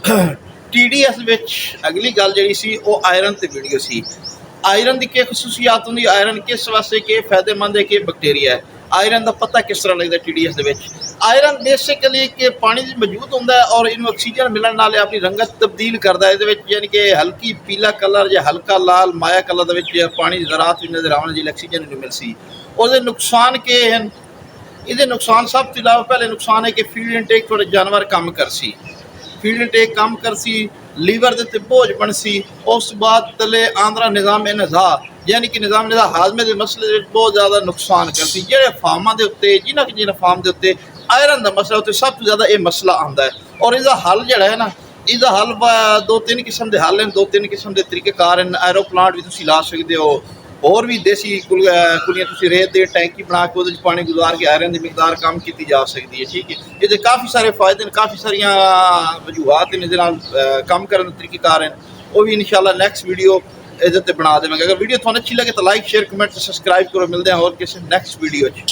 TDS ਵਿੱਚ ਅਗਲੀ ਗੱਲ ਜਿਹੜੀ ਸੀ ਉਹ ਆਇਰਨ ਤੇ ਵੀਡੀਓ ਸੀ। ਆਇਰਨ ਦੀ ਕੀ ਖਸੂਸੀਅਤ ਹੁੰਦੀ, ਆਇਰਨ ਕਿਸ ਵਾਸਤੇ ਕਿ ਫਾਇਦੇਮੰਦ ਹੈ ਕਿ ਬੈਕਟੀਰੀਆ ਹੈ। ਆਇਰਨ ਦਾ ਪਤਾ ਕਿਸ ਤਰ੍ਹਾਂ ਲੱਗਦਾ TDS ਦੇ ਵਿੱਚ। ਆਇਰਨ ਬੇਸਿਕਲੀ ਕਿ ਪਾਣੀ 'ਚ ਮੌਜੂਦ ਹੁੰਦਾ ਹੈ ਔਰ ਇਹਨੂੰ ਆਕਸੀਜਨ ਮਿਲਣ ਨਾਲ ਆਪਣੀ ਰੰਗਤ ਤਬਦੀਲ ਕਰਦਾ ਹੈ। ਇਹਦੇ ਵਿੱਚ ਯਾਨੀ ਕਿ ਹਲਕੀ ਪੀਲਾ ਕਲਰ ਜਾਂ ਹਲਕਾ ਲਾਲ ਮਾਇਆ ਕਲਰ ਦੇ ਵਿੱਚ ਪਾਣੀ ਦੀ ਜ਼ਰਾਤ ਵੀ ਨਜ਼ਰ ਆਉਣ ਜਿਵੇਂ ਆਕਸੀਜਨ ਨੂੰ ਮਿਲ ਸੀ। ਉਹਦੇ ਨੁਕਸਾਨ ਕੀ ਹਨ? ਇਹਦੇ ਨੁਕਸਾਨ ਸਭ ਤੋਂ ਇਲਾਵਾ ਪਹਿਲੇ ਨੁਕਸਾਨ ਹੈ ਕਿ ਫੀਡ ਇਨਟੇਕ ਥੋੜ੍ਹੇ ਜਾਨਵਰ ਕੰਮ ਕਰ ਸੀ, ਫੀਡ ਇਨਟੇਕ ਕੰਮ ਕਰ ਸੀ, ਲੀਵਰ ਦੇ ਉੱਤੇ ਬੋਝ ਬਣ ਸੀ। ਉਸ ਤੋਂ ਬਾਅਦ ਤਲੇ ਆਂਦਰਾ ਨਿਜ਼ਾਮ ਨਜ਼ਾ ਯਾਨੀ ਕਿ ਨਿਜ਼ਾਮ ਨਜ਼ਾ ਹਾਜ਼ਮੇ ਦੇ ਮਸਲੇ ਦੇ ਵਿੱਚ ਬਹੁਤ ਜ਼ਿਆਦਾ ਨੁਕਸਾਨ ਕਰ ਸੀ। ਜਿਹੜੇ ਫਾਰਮਾਂ ਦੇ ਉੱਤੇ ਜਿਹਨਾਂ ਫਾਰਮ ਦੇ ਉੱਤੇ ਆਇਰਨ ਦਾ ਮਸਲਾ ਉੱਤੇ ਸਭ ਤੋਂ ਜ਼ਿਆਦਾ ਇਹ ਮਸਲਾ ਆਉਂਦਾ ਹੈ। ਔਰ ਇਹਦਾ ਹੱਲ ਜਿਹੜਾ ਹੈ ਨਾ, ਇਹਦਾ ਹੱਲ ਦੋ ਤਿੰਨ ਕਿਸਮ ਦੇ ਹੱਲ ਹਨ, ਦੋ ਤਿੰਨ ਕਿਸਮ ਦੇ ਤਰੀਕੇਕਾਰ ਹਨ। ਐਰੋ ਪਲਾਂਟ ਵੀ ਤੁਸੀਂ ਲਾ ਸਕਦੇ ਹੋ, ਹੋਰ ਵੀ ਦੇਸੀ ਕੁਲੀਆਂ ਤੁਸੀਂ ਰੇਤ ਦੇ ਟੈਂਕੀ ਬਣਾ ਕੇ ਉਹਦੇ 'ਚ ਪਾਣੀ ਗੁਜ਼ਾਰ ਕੇ ਆਇਰਨ ਦੀ ਮਿਕਦਾਰ ਕੰਮ ਕੀਤੀ ਜਾ ਸਕਦੀ ਹੈ। ਠੀਕ ਹੈ, ਇਹਦੇ ਕਾਫੀ ਸਾਰੇ ਫਾਇਦੇ ਨੇ, ਕਾਫੀ ਸਾਰੀਆਂ ਵਜੂਹਾਤ ਨੇ ਇਹਦੇ ਨਾਲ ਕੰਮ ਕਰਨ ਦੇ ਤਰੀਕੇਕਾਰ ਹਨ। ਉਹ ਵੀ ਇਨਸ਼ਾਅੱਲਾ ਨੈਕਸਟ ਵੀਡੀਓ ਇਹਦੇ ਉੱਤੇ ਬਣਾ ਦੇਵਾਂਗੇ। ਅਗਰ ਵੀਡੀਓ ਤੁਹਾਨੂੰ ਅੱਛੀ ਲੱਗੇ ਤਾਂ ਲਾਈਕ ਸ਼ੇਅਰ ਕਮੈਂਟ ਸਬਸਕ੍ਰਾਈਬ ਕਰੋ। ਮਿਲਦੇ ਹਾਂ ਹੋਰ ਕਿਸੇ ਨੈਕਸਟ ਵੀਡੀਓ 'ਚ।